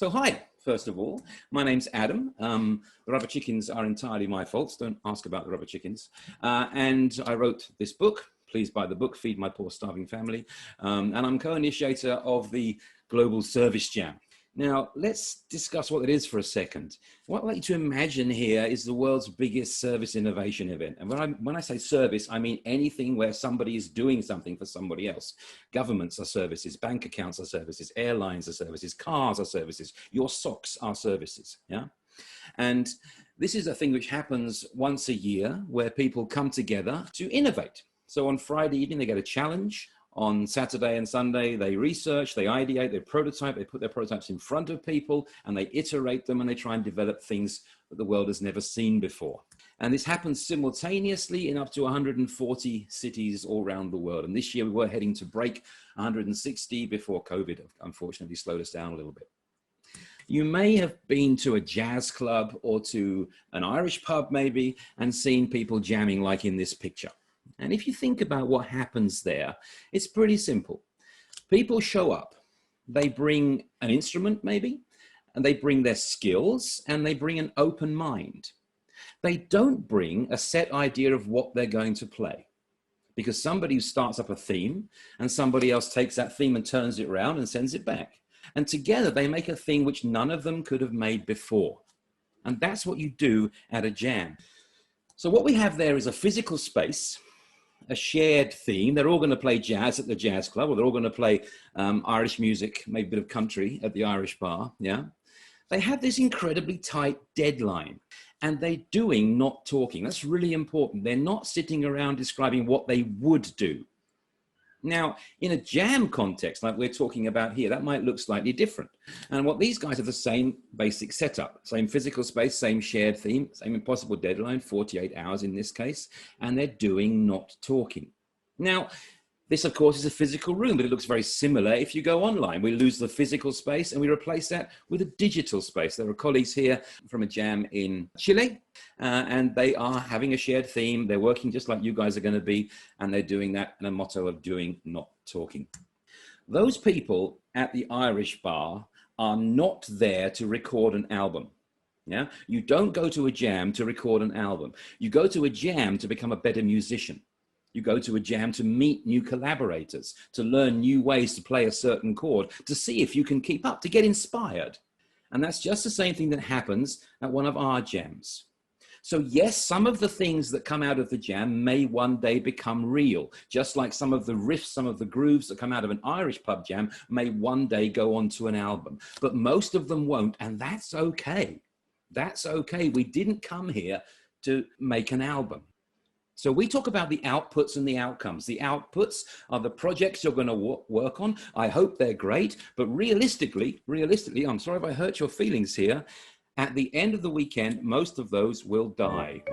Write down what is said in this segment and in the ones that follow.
So hi, first of all, my name's Adam. The rubber chickens are entirely my fault. Don't ask about the rubber chickens. And I wrote this book. Please buy the book, Feed My Poor Starving Family. And I'm co-initiator of the Global Service Jam. Now, let's discuss what it is for a second. What I'd like you to imagine here is the world's biggest service innovation event. And when I say service, I mean anything where somebody is doing something for somebody else. Governments are services, bank accounts are services, airlines are services, cars are services, your socks are services, yeah? And this is a thing which happens once a year where people come together to innovate. So on Friday evening, they get a challenge. On Saturday and Sunday, they research, they ideate, they prototype, they put their prototypes in front of people and they iterate them and they try and develop things that the world has never seen before. And this happens simultaneously in up to 140 cities all around the world. And this year we were heading to break 160 before COVID unfortunately slowed us down a little bit. You may have been to a jazz club or to an Irish pub maybe and seen people jamming like in this picture. And if you think about what happens there, it's pretty simple. People show up, they bring an instrument maybe, and they bring their skills and they bring an open mind. They don't bring a set idea of what they're going to play because somebody starts up a theme and somebody else takes that theme and turns it around and sends it back. And together they make a thing which none of them could have made before. And that's what you do at a jam. So what we have there is a physical space, a shared theme. They're all going to play jazz at the jazz club, or they're all going to play Irish music, maybe a bit of country at the Irish bar, yeah? They have this incredibly tight deadline and they're doing, not talking. That's really important. They're not sitting around describing what they would do. Now, in a jam context, like we're talking about here, that might look slightly different. And what these guys have the same basic setup, same physical space, same shared theme, same impossible deadline, 48 hours in this case, and they're doing, not talking. Now, this of course is a physical room, but it looks very similar if you go online. We lose the physical space and we replace that with a digital space. There are colleagues here from a jam in Chile, and they are having a shared theme. They're working just like you guys are going to be, and they're doing that in a motto of doing, not talking. Those people at the Irish bar are not there to record an album. Yeah? You don't go to a jam to record an album. You go to a jam to become a better musician. You go to a jam to meet new collaborators, to learn new ways to play a certain chord, to see if you can keep up, to get inspired. And that's just the same thing that happens at one of our jams. So yes, some of the things that come out of the jam may one day become real, just like some of the riffs, some of the grooves that come out of an Irish pub jam may one day go onto an album, but most of them won't, and that's okay. That's okay. We didn't come here to make an album. So we talk about the outputs and the outcomes. The outputs are the projects you're going to work on. I hope they're great, but realistically, I'm sorry if I hurt your feelings here, at the end of the weekend, most of those will die.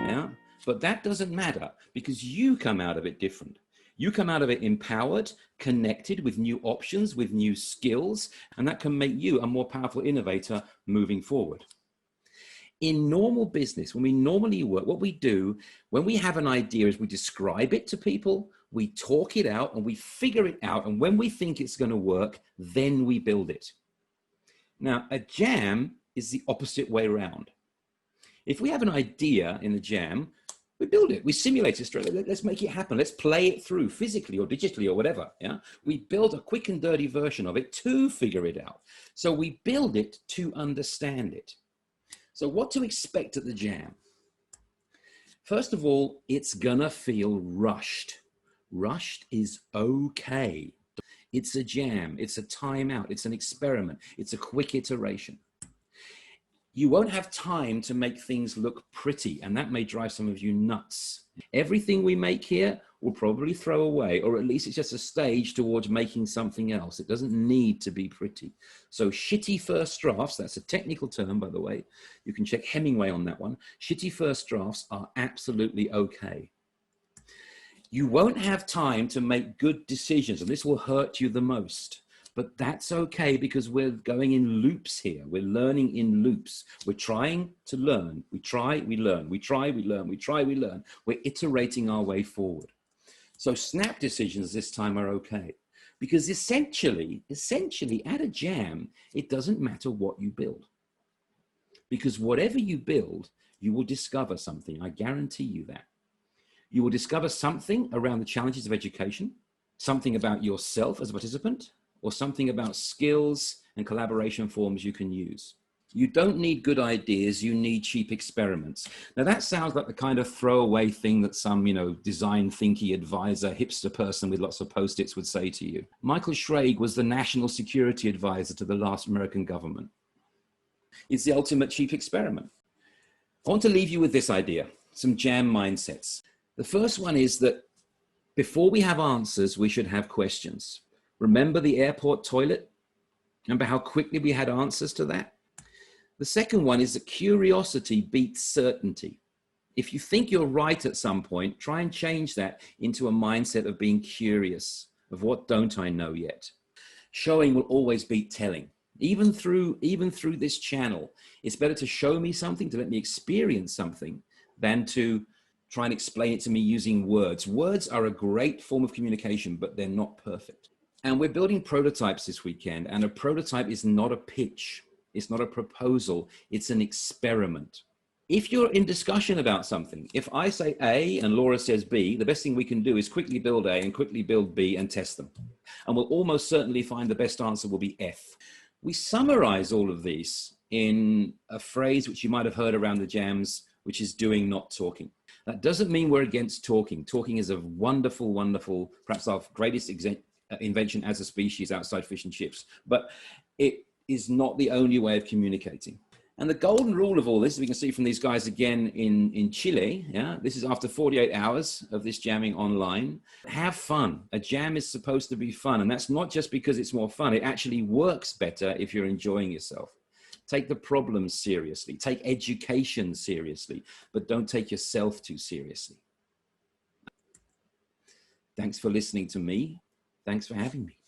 Yeah, but that doesn't matter because you come out of it different. You come out of it empowered, connected with new options, with new skills, and that can make you a more powerful innovator moving forward. In normal business, when we normally work, what we do when we have an idea is we describe it to people, we talk it out and we figure it out. And when we think it's going to work, then we build it. Now, a jam is the opposite way around. If we have an idea in a jam, we build it, we simulate it straight. Let's make it happen. Let's play it through physically or digitally or whatever. Yeah, we build a quick and dirty version of it to figure it out. So we build it to understand it. So what to expect at the jam? First of all, it's gonna feel rushed. Rushed is okay. It's a jam, it's a timeout, it's an experiment, it's a quick iteration. You won't have time to make things look pretty, and that may drive some of you nuts. Everything we make here we'll probably throw away, or at least it's just a stage towards making something else. It doesn't need to be pretty. So shitty first drafts, that's a technical term, by the way. You can check Hemingway on that one. Shitty first drafts are absolutely okay. You won't have time to make good decisions, and this will hurt you the most. But that's okay because we're going in loops here. We're learning in loops. We're trying to learn. We try, we learn. We try, we learn. We try, we learn. We're iterating our way forward. So snap decisions this time are okay. Because essentially at a jam, it doesn't matter what you build. Because whatever you build, you will discover something. I guarantee you that. You will discover something around the challenges of education, something about yourself as a participant, or something about skills and collaboration forms you can use. You don't need good ideas, you need cheap experiments. Now that sounds like the kind of throwaway thing that some, design thinky advisor, hipster person with lots of post-its would say to you. Michael Schrage was the national security advisor to the last American government. It's the ultimate cheap experiment. I want to leave you with this idea, some jam mindsets. The first one is that before we have answers, we should have questions. Remember the airport toilet? Remember how quickly we had answers to that? The second one is that curiosity beats certainty. If you think you're right at some point, try and change that into a mindset of being curious, of what don't I know yet. Showing will always beat telling. Even through this channel, it's better to show me something, to let me experience something, than to try and explain it to me using words. Words are a great form of communication, but they're not perfect. And we're building prototypes this weekend, and a prototype is not a pitch. It's not a proposal, it's an experiment. If you're in discussion about something, if I say A and Laura says B, the best thing we can do is quickly build A and quickly build B and test them. And we'll almost certainly find the best answer will be F. We summarize all of these in a phrase which you might have heard around the jams, which is doing, not talking. That doesn't mean we're against talking. Talking is a wonderful, wonderful, perhaps our greatest invention as a species outside fish and chips, but it is not the only way of communicating. And the golden rule of all this, we can see from these guys again in Chile, this is after 48 hours of this jamming online. Have fun. A jam is supposed to be fun. And that's not just because it's more fun. It actually works better if you're enjoying yourself. Take the problems seriously. Take education seriously, but don't take yourself too seriously. Thanks for listening to me. Thanks for having me.